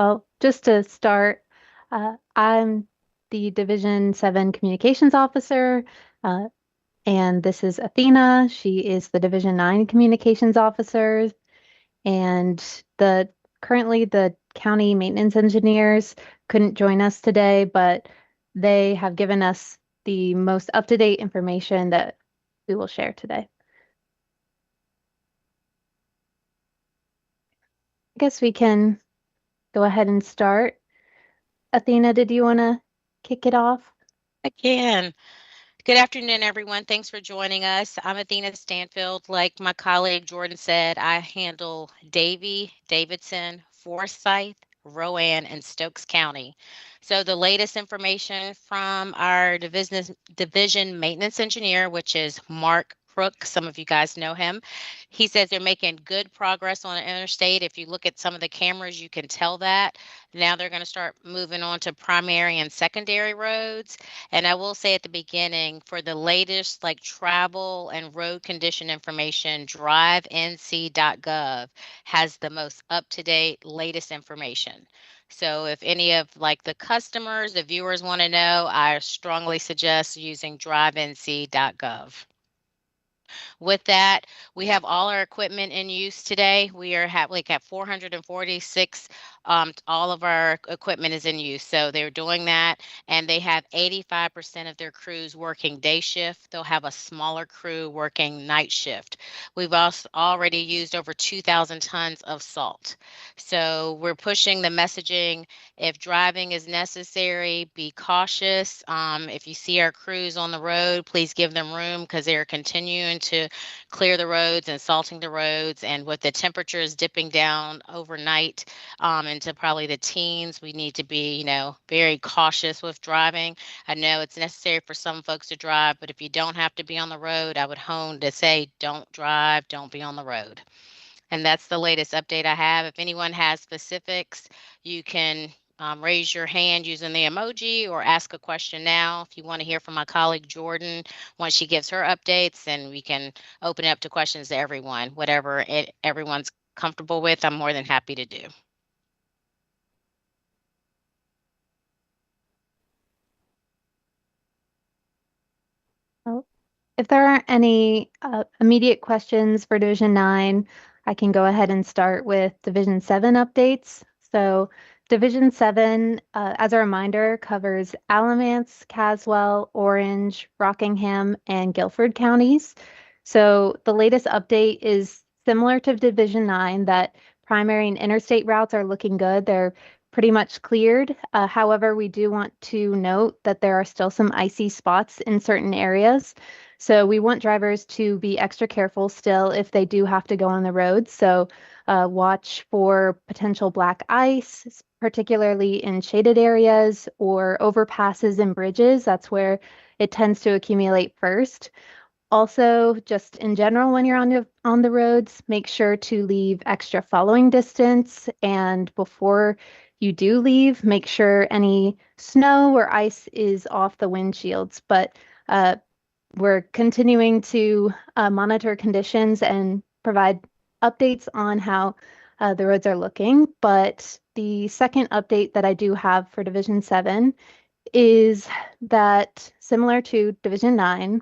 Well, just to start, I'm the Division 7 Communications Officer, uh, and this is Athena. She is the Division 9 Communications Officer, and currently the county maintenance engineers couldn't join us today, but they have given us the most up-to-date information that we will share today. I guess we can go ahead and start. Athena, did you want to kick it off? Again, good afternoon, everyone. Thanks for joining us. I'm Athena Stanfield. Like my colleague Jordan said, I handle Davie, Davidson, Forsyth, Rowan, and Stokes County. So the latest information from our division maintenance engineer, which is Mark Crook. Some of you guys know him. He says they're making good progress on the interstate. If you look at some of the cameras, you can tell that. Now they're going to start moving on to primary and secondary roads. And I will say at the beginning, for the latest like travel and road condition information, drivenc.gov has the most up-to-date latest information. So if any of like the customers, the viewers want to know, I strongly suggest using drivenc.gov. With that, we have all our equipment in use today. We are have 446. All of our equipment is in use, so they're doing that, and they have 85% of their crews working day shift. They'll have a smaller crew working night shift. We've also already used over 2,000 tons of salt, so we're pushing the messaging. If driving is necessary, be cautious. If you see our crews on the road, please give them room because they're continuing to clear the roads and salting the roads. And with the temperatures dipping down overnight into probably the teens, we need to be, very cautious with driving. I know it's necessary for some folks to drive, but if you don't have to be on the road, I would hone to say don't drive, don't be on the road. And that's the latest update I have. If anyone has specifics, you can raise your hand using the emoji or ask a question now. If you want to hear from my colleague Jordan once she gives her updates, and we can open it up to questions to everyone. Whatever everyone's comfortable with, I'm more than happy to do. Well, if there aren't any immediate questions for Division 9, I can go ahead and start with Division 7 updates. So Division 7, as a reminder, covers Alamance, Caswell, Orange, Rockingham, and Guilford counties. So the latest update is similar to Division 9, that primary and interstate routes are looking good. They're pretty much cleared. However, we do want to note that there are still some icy spots in certain areas. So we want drivers to be extra careful still if they do have to go on the road. So watch for potential black ice, particularly in shaded areas or overpasses and bridges. That's where it tends to accumulate first. Also, just in general, when you're on the roads, make sure to leave extra following distance. And before you do leave, make sure any snow or ice is off the windshields. But we're continuing to monitor conditions and provide updates on how the roads are looking. But the second update that I do have for Division 7 is that, similar to Division 9,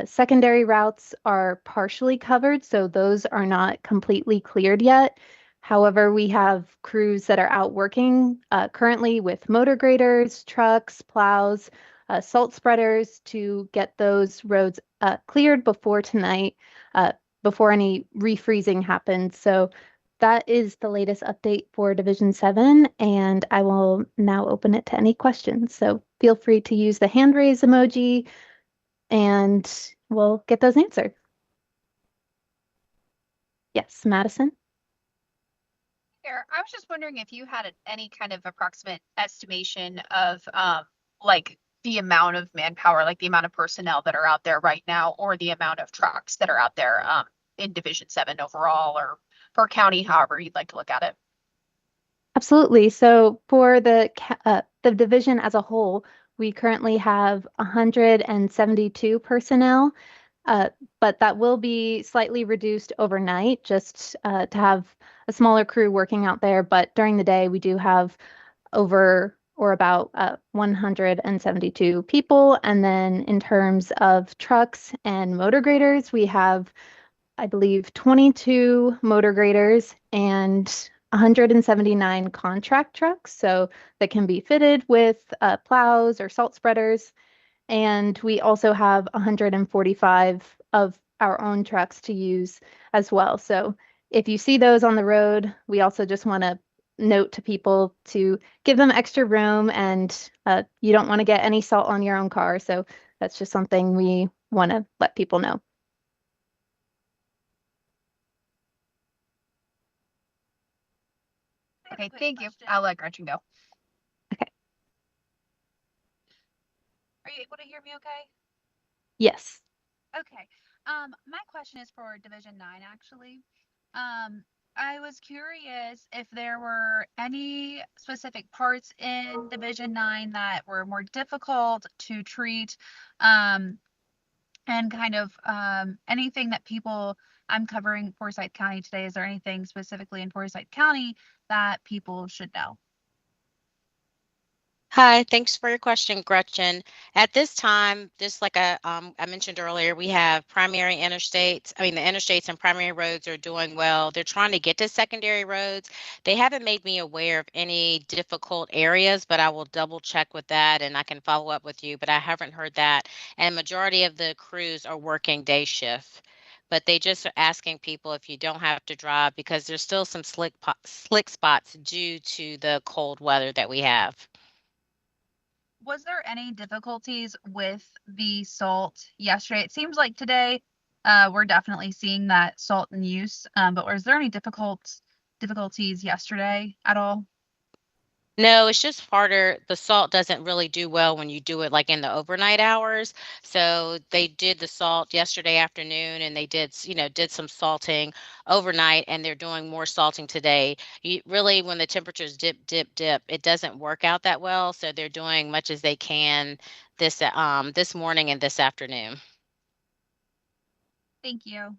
secondary routes are partially covered, so those are not completely cleared yet. However, we have crews that are out working currently with motor graders, trucks, plows, salt spreaders to get those roads cleared before tonight, before any refreezing happens. So that is the latest update for Division 7, and I will now open it to any questions. So feel free to use the hand raise emoji, and we'll get those answered. Yes, Madison? I was just wondering if you had any kind of approximate estimation of like the amount of manpower, like the amount of personnel that are out there right now, or the amount of trucks that are out there in Division 7 overall, or per county, however you'd like to look at it. Absolutely. So for the division as a whole, we currently have 172 personnel. But that will be slightly reduced overnight just to have a smaller crew working out there. But during the day, we do have over or about 172 people. And then in terms of trucks and motor graders, we have, I believe, 22 motor graders and 179 contract trucks. So that can be fitted with plows or salt spreaders. And we also have 145 of our own trucks to use as well. So if you see those on the road, we also just want to note to people to give them extra room, and you don't want to get any salt on your own car. So that's just something we want to let people know. Okay, thank you. I'll let Gretchen go. Okay. Are you able to hear me okay? Yes. Okay. My question is for Division 9, actually. I was curious if there were any specific parts in Division 9 that were more difficult to treat, and kind of anything that people, I'm covering Forsyth County today. Is there anything specifically in Forsyth County that people should know? Hi, thanks for your question, Gretchen. At this time, just like I mentioned earlier, we have primary interstates. I mean, the interstates and primary roads are doing well. They're trying to get to secondary roads. They haven't made me aware of any difficult areas, but I will double check with that and I can follow up with you. But I haven't heard that. And majority of the crews are working day shift. But they just are asking people if you don't have to drive because there's still some slick spots due to the cold weather that we have. Was there any difficulties with the salt yesterday? It seems like today we're definitely seeing that salt in use, but was there any difficulties yesterday at all? No, it's just harder. The salt doesn't really do well when you do it like in the overnight hours. So they did the salt yesterday afternoon and they did some salting overnight and they're doing more salting today. Really, when the temperatures dip, it doesn't work out that well. So they're doing much as they can this morning and this afternoon. Thank you.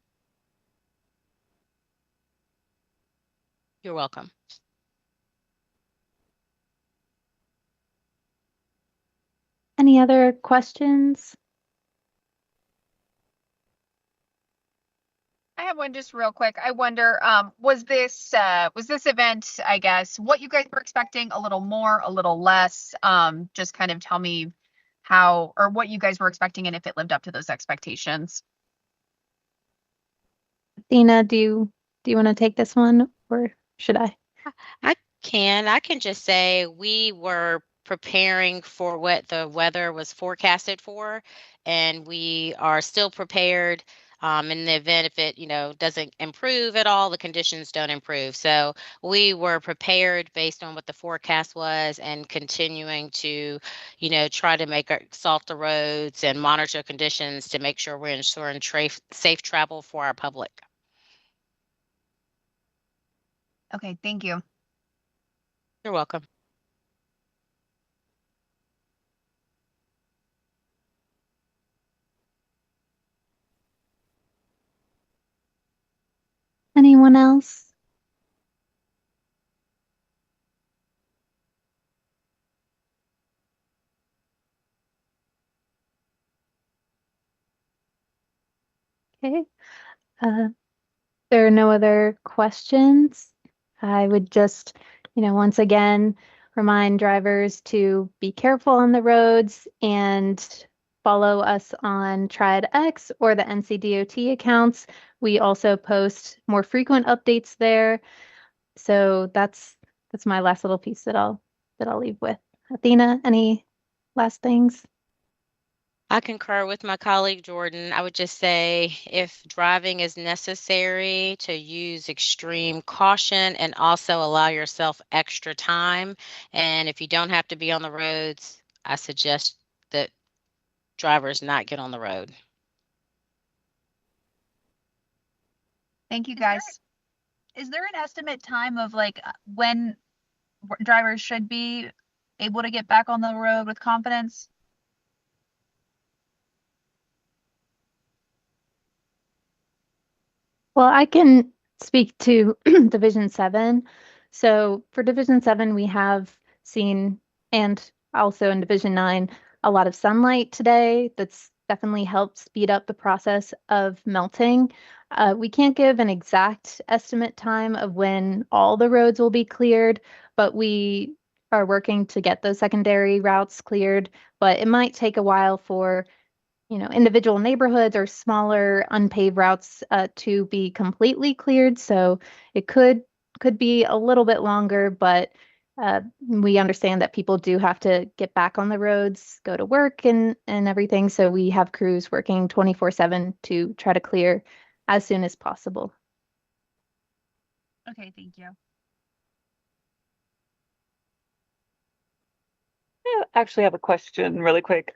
You're welcome. Any other questions? I have one just real quick. I wonder, was this event, I guess, what you guys were expecting? A little more, a little less? Just kind of tell me how or what you guys were expecting and if it lived up to those expectations. Athena, do you want to take this one or should I? I can just say we were preparing for what the weather was forecasted for, and we are still prepared in the event if it doesn't improve at all, the conditions don't improve. So we were prepared based on what the forecast was and continuing to try to salt the roads and monitor conditions to make sure we're ensuring safe travel for our public. Okay, thank you. You're welcome. Anyone else? Okay. There are no other questions. I would just, once again, remind drivers to be careful on the roads and follow us on Triad X or the NCDOT accounts. We also post more frequent updates there. So that's my last little piece that I'll leave with. Athena, any last things? I concur with my colleague Jordan. I would just say if driving is necessary, to use extreme caution and also allow yourself extra time. And if you don't have to be on the roads, I suggest that drivers not get on the road. Thank you, Is there guys. Is there an estimate time of like when drivers should be able to get back on the road with confidence? Well, I can speak to Division 7. So for Division 7, we have seen, and also in Division 9, a lot of sunlight today. That's definitely helped speed up the process of melting. We can't give an exact estimate time of when all the roads will be cleared, but we are working to get those secondary routes cleared. But it might take a while for individual neighborhoods or smaller unpaved routes to be completely cleared. So it could be a little bit longer, but we understand that people do have to get back on the roads, go to work and everything. So we have crews working 24/7 to try to clear as soon as possible. Okay, thank you. I actually have a question really quick.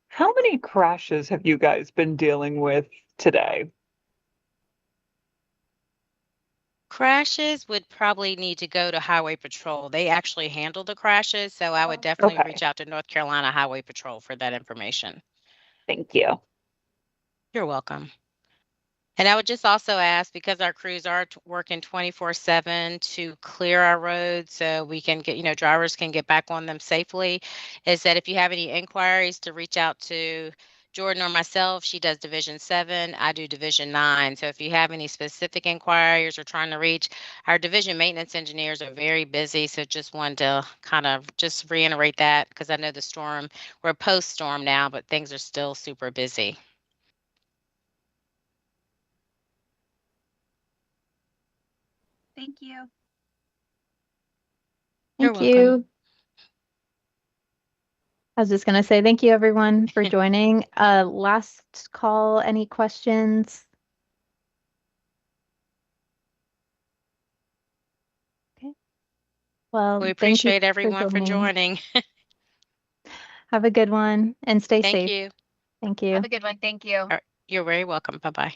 How many crashes have you guys been dealing with today? Crashes would probably need to go to Highway Patrol. They actually handle the crashes, so I would definitely Okay, reach out to North Carolina Highway Patrol for that information. thank you. You're welcome. And I would just also ask, because our crews are working 24/7 to clear our roads so we can get, drivers can get back on them safely, is that if you have any inquiries to reach out to Jordan or myself. She does Division 7, I do Division 9. So if you have any specific inquiries or trying to reach, our division maintenance engineers are very busy. So just wanted to kind of just reiterate that, because I know we're post-storm now, but things are still super busy. Thank you. You're Thank welcome. you. I was just going to say thank you everyone for joining. Last call, any questions? Okay. Well, We thank you appreciate for everyone for joining. joining. Have a good one and stay Thank safe. you. Thank you. Have a good one. Thank you. You're very welcome. Bye-bye.